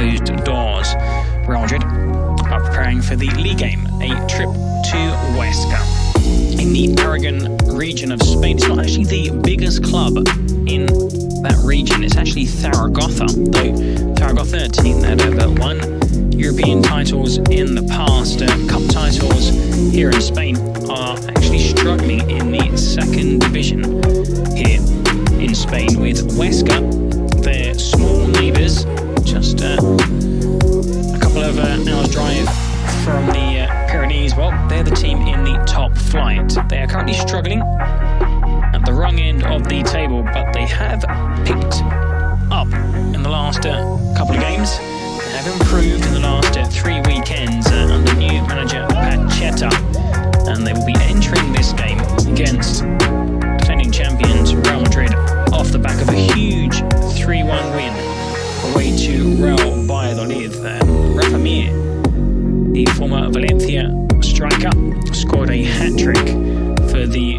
closed doors. Real Madrid are preparing for the league game, a trip to Huesca. In the Aragon region of Spain, it's not actually the biggest club in that region. It's actually Zaragoza, though Zaragoza, a team that have won European titles in the past, cup titles here in Spain, are actually struggling in the second division here in Spain, with Huesca, their small neighbours, just a couple of hours drive from the Pyrenees. Well, they're the team in the top flight. They are currently struggling at the wrong end of the table, but they have picked up in the last couple of games. They have improved in the last 3 weekends under new manager Pacheta, and they will be entering this game against defending champions Real Madrid off the back of a huge 3-1 win away to Real Valladolid. Rafa Mir, the former Valencia striker, scored a hat-trick for the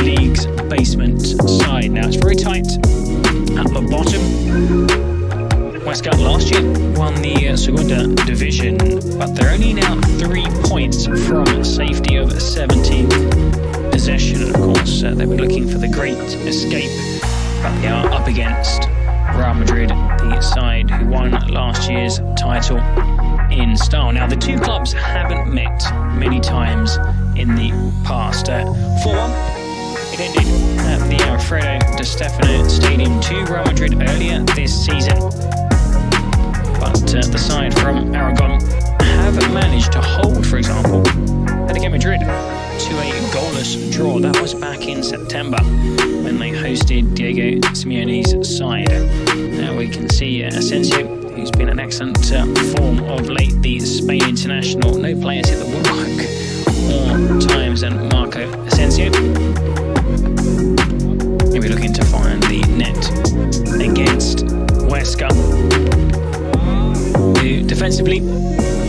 league's basement side. Now, it's very tight at the bottom. Huesca last year won the Segunda Division, but they're only now 3 points from safety of 17th possession. Of course, they were looking for the great escape, but they are up against Real Madrid, the side who won last year's title in style. Now, the two clubs haven't met many times in the past. 4-1, it ended at the Alfredo Di Stefano Stadium to Real Madrid earlier this season. But the side from Aragon have managed to hold, for example, Atletico Madrid to a goalless draw. That was back in September when they hosted Diego Simeone's side. Now we can see Asensio, who's been an excellent form of late, the Spain international. No players hit the woodwork more times than Marco Asensio. Maybe looking to find the net against Huesca, who defensively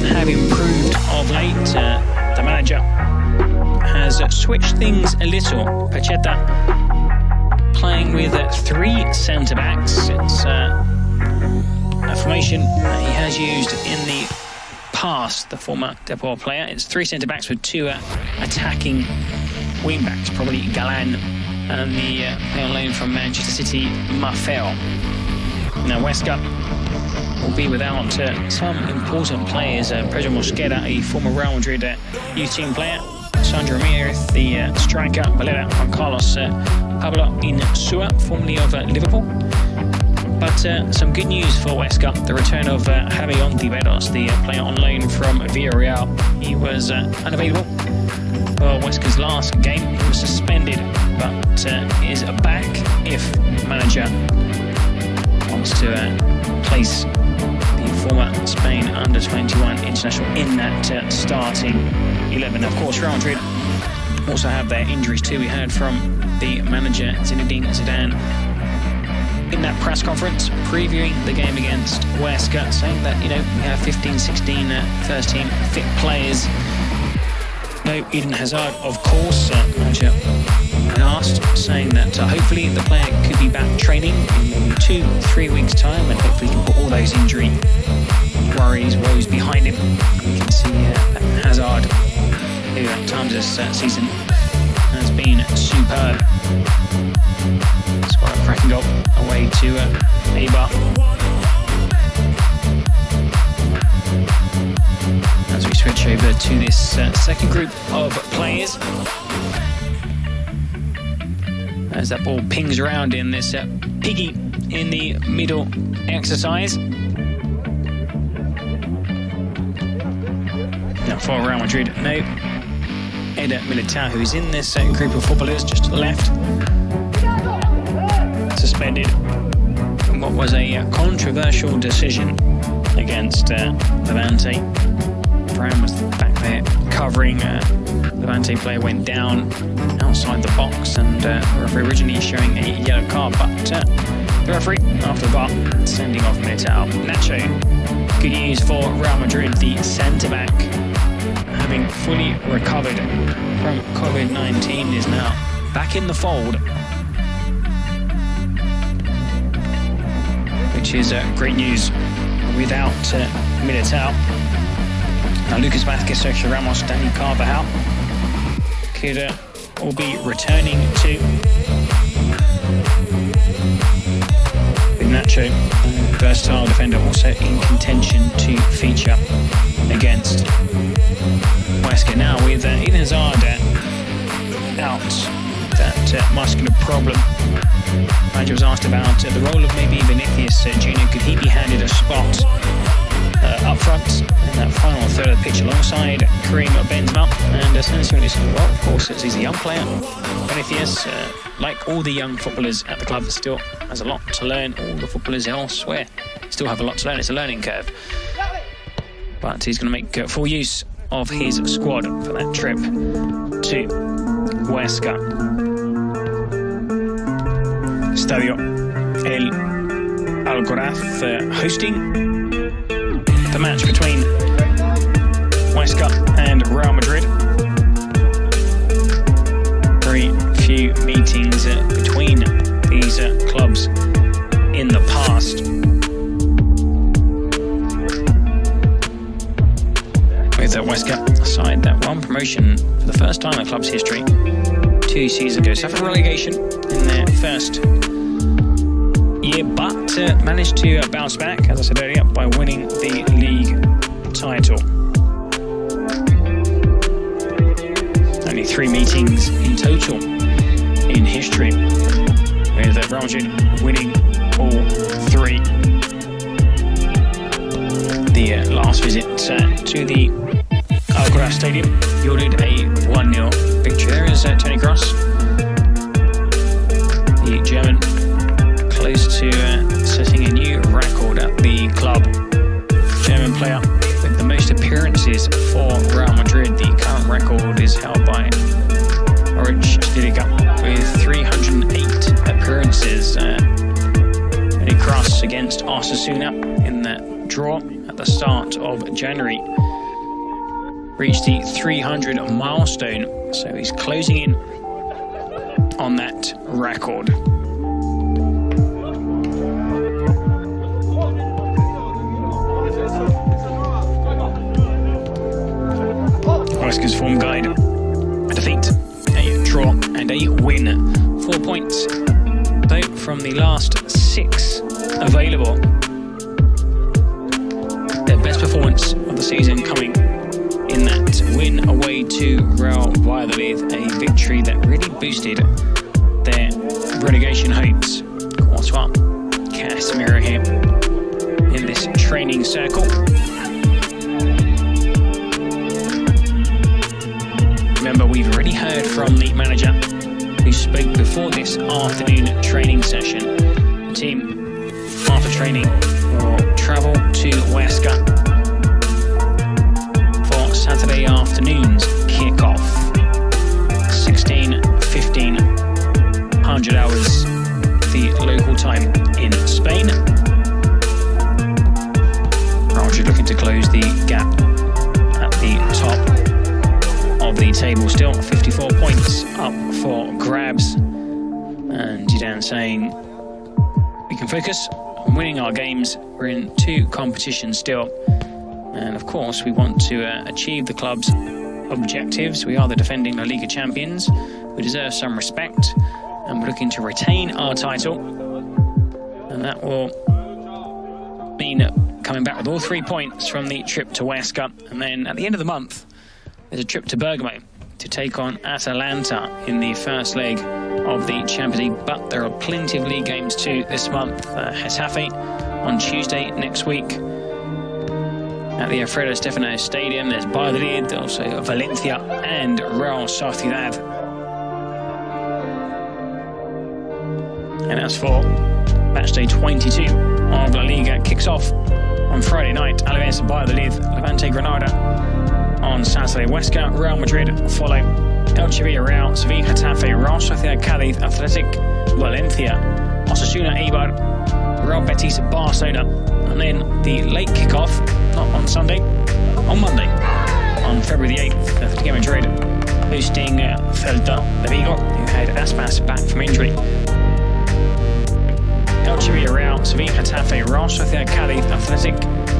have improved of late. The manager has switched things a little. Pacheta playing with 3 centre-backs. It's a formation that he has used in the past, the former Depor player. It's 3 centre-backs with 2 attacking wing-backs, probably Galan and the player on loan from Manchester City, Maffeo. Now, Huesca will be without some important players. Pedro Mosquera, a former Real Madrid youth team player, Sandro Ramirez, the striker, Valera, Juan Carlos, Pablo Insua, formerly of Liverpool. But some good news for Huesca, the return of Javi Ontiveros, the player on loan from Villarreal. He was unavailable for Huesca's last game. He was suspended, but is back if manager wants to place the former Spain under-21 international in that starting 11. Of course, Real Madrid also have their injuries too. We heard from the manager Zidane in that press conference previewing the game against Huesca, saying that, we have 15, 16 first team fit players. No Eden Hazard, of course. Manager asked, saying that hopefully the player could be back training in maybe 2-3 weeks time, and hopefully he can put all those injury woes behind him. We can see that Hazard, who at times this season has been superb, scored a cracking goal away to Eibar. As we switch over to this second group of players, as that ball pings around in this piggy in the middle exercise. Now for Real Madrid, no Eder Militao, who is in this group of footballers just to the left, suspended in what was a controversial decision against Levante. Varane was back there covering. Levante player went down outside the box, and the referee originally showing a yellow card, but the referee, after the VAR, sending off Militao. Nacho, good news for Real Madrid, the centre-back, having fully recovered from COVID-19, is now back in the fold, which is great news. without Militao. Now Lucas Vázquez, Sergio Ramos, Dani Carvajal could all be returning to. With Nacho, versatile defender, also in contention to feature against Huesca. Now with Eden Hazard out, that muscular problem. Manager was asked about the role of maybe Vinicius Jr. Could he be handed a spot up front in that final third of the pitch alongside Karim Benzema? And essentially said, well, of course, he's a young player. Vinicius, like all the young footballers at the club, still has a lot to learn. All the footballers elsewhere still have a lot to learn. It's a learning curve. But he's going to make full use of his squad for that trip to Huesca. Estadio El Alcoraz hosting the match between Huesca and Real Madrid. Very few meetings between these clubs in the past. With Huesca side that won promotion for the first time in the club's history 2 seasons ago. Suffered relegation in their first year, but managed to bounce back, as I said earlier, by winning the league title. Only 3 meetings in total in history, with Real Madrid winning all 3. The last visit to the Alcoraz Stadium yielded a 1-0 victory. There is Toni Kroos, the German, close to setting a new record at the club. German player with the most appearances for Real Madrid. The current record is held by Rodrygo with 308 appearances. Toni Kroos against Osasuna in that draw at the start of January reached the 300 milestone, so he's closing in on that record. Huesca's form guide: a defeat, a draw and a win. 4 points though from the last 6 available. Their best performance of the season coming in that win away to Real Valverde, a victory that really boosted their relegation hopes. Courtois, Casemiro here in this training circle. Remember, we've already heard from the manager who spoke before this afternoon training session. The team, after training, will travel to Huesca for Saturday afternoon's kick-off. 16:15 hours, the local time in Spain. Roger looking to close the gap at the top of the table. Still 54 points up for grabs, and Zidane saying we can focus on winning our games. We're in 2 competitions still, and of course we want to achieve the club's objectives. We are the defending La Liga champions. We deserve some respect, and we're looking to retain our title, and that will mean coming back with all 3 points from the trip to Huesca. And then at the end of the month there's a trip to Bergamo to take on Atalanta in the first leg of the Champions League. But there are plenty of league games too this month. Getafe on Tuesday next week at the Alfredo Stefano Stadium. There's Valverde, also Valencia and Real Sociedad. And as for matchday 22 of La Liga, kicks off on Friday night. Alaves, Valladolid, Levante, Granada. On Saturday, Huesca, Real Madrid follow. Elche, Villarreal, Sevilla, Getafe, Real Sociedad, Cádiz, Athletic, Valencia, Osasuna, Eibar, Real Betis, Barcelona. And then the late kickoff, not on Sunday, on Monday, on February the 8th, Athletic Madrid hosting Celta de Vigo, who had Aspas back from injury. Elche, Villarreal, Sevilla, Getafe, Real Sociedad, Cádiz, Athletic,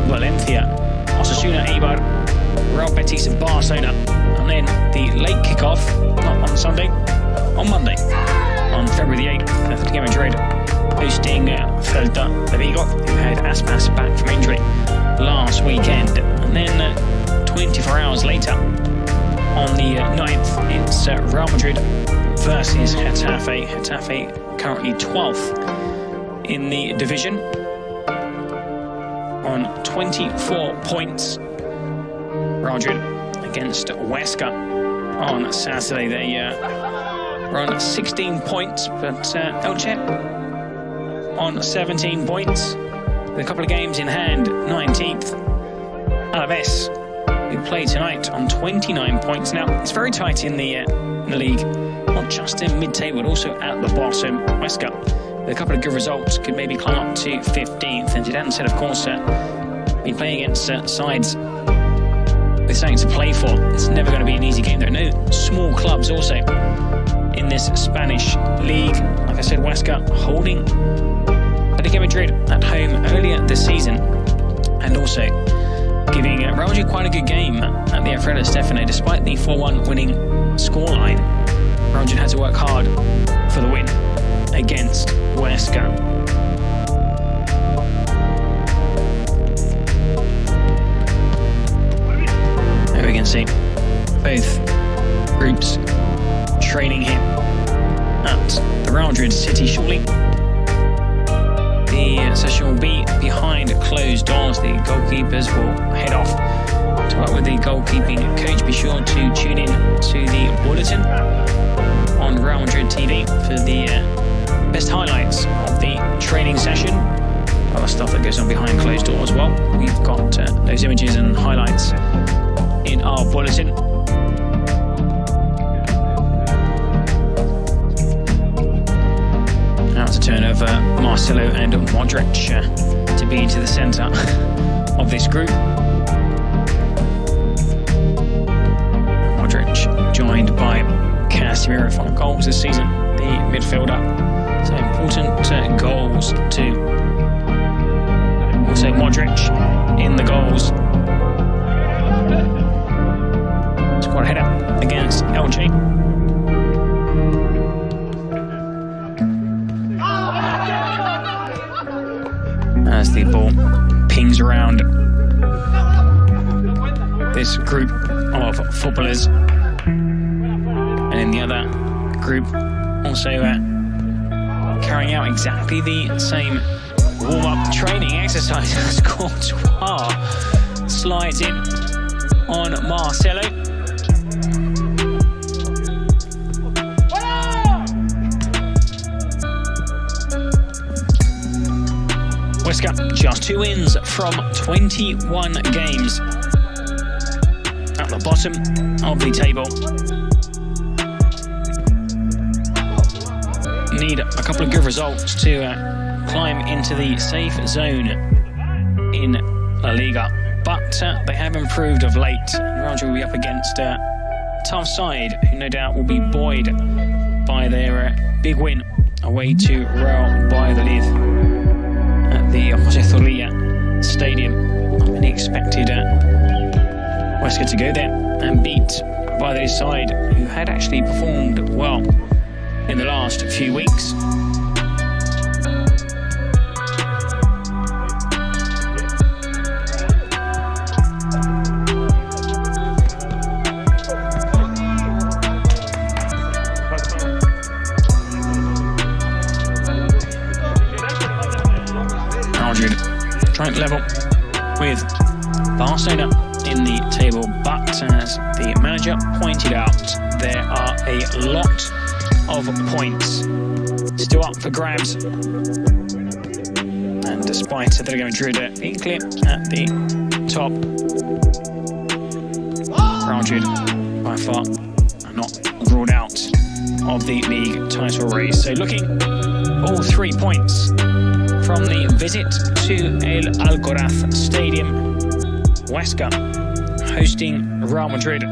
Valencia, Osasuna, Eibar, Real Betis and Barcelona. And then the late kickoff, not on Sunday, on Monday, on February the 8th, Atletico Madrid hosting Celta de Vigo, who had Aspas back from injury last weekend. And then 24 hours later, on the 9th, it's Real Madrid versus Getafe. Getafe currently 12th in the division on 24 points. Real Madrid against Huesca on Saturday. They were on 16 points, but Elche on 17 points with a couple of games in hand, 19th. Alaves, who play tonight, on 29 points. Now, it's very tight in the league, not just in mid-table, but also at the bottom. Huesca, with a couple of good results, could maybe climb up to 15th. And Zidane said, of course, been playing against sides with something to play for. It's never going to be an easy game. There are no small clubs also in this Spanish league. Like I said, Huesca holding Atletico Madrid at home earlier this season, and also giving Real Madrid quite a good game at the Alfredo Stefano. Despite the 4-1 winning scoreline, Real Madrid had to work hard for the win against Huesca. There we can see both groups training here at the Real Madrid City shortly. The session will be behind closed doors. The goalkeepers will head off to work with the goalkeeping coach. Be sure to tune in to the bulletin on Real Madrid TV for the best highlights of the training session. Other stuff that goes on behind closed doors as well. We've got those images and highlights in our bulletin. Now to turn over Marcelo and Modric to be into the centre of this group. Modric joined by Casemiro, 5 goals this season, the midfielder. So important goals too. Also Modric in the goals. Squad header against Elche. As the ball pings around this group of footballers, and in the other group also carrying out exactly the same warm-up training exercise as Courtois slides in on Marcelo. Huesca, just 2 wins from 21 games at the bottom of the table. Need a couple of good results to climb into the safe zone in La Liga, but they have improved of late. Real Madrid will be up against a tough side who no doubt will be buoyed by their big win away to Real Valverde at the José Zorrilla Stadium. Many expected Huesca to go there and beat Valverde's side, who had actually performed well in the last few weeks. Trying to level with Barcelona in the table, but as the manager pointed out, there are a lot of points still up for grabs, and despite Atletico Madrid being clear at the top, Real Madrid by far are not ruled out of the league title race. So looking all 3 points from the visit to El Alcoraz Stadium. Huesca hosting Real Madrid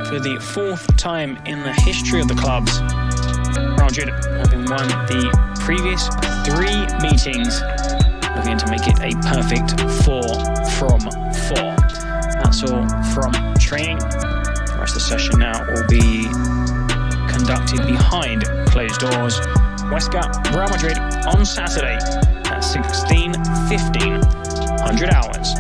for the 4th time in the history of the clubs. Real Madrid having won the previous 3 meetings, looking to make it a perfect 4 from 4. That's all from training. The rest of the session now will be conducted behind closed doors. Huesca Real Madrid on Saturday at 16:15, 100 hours.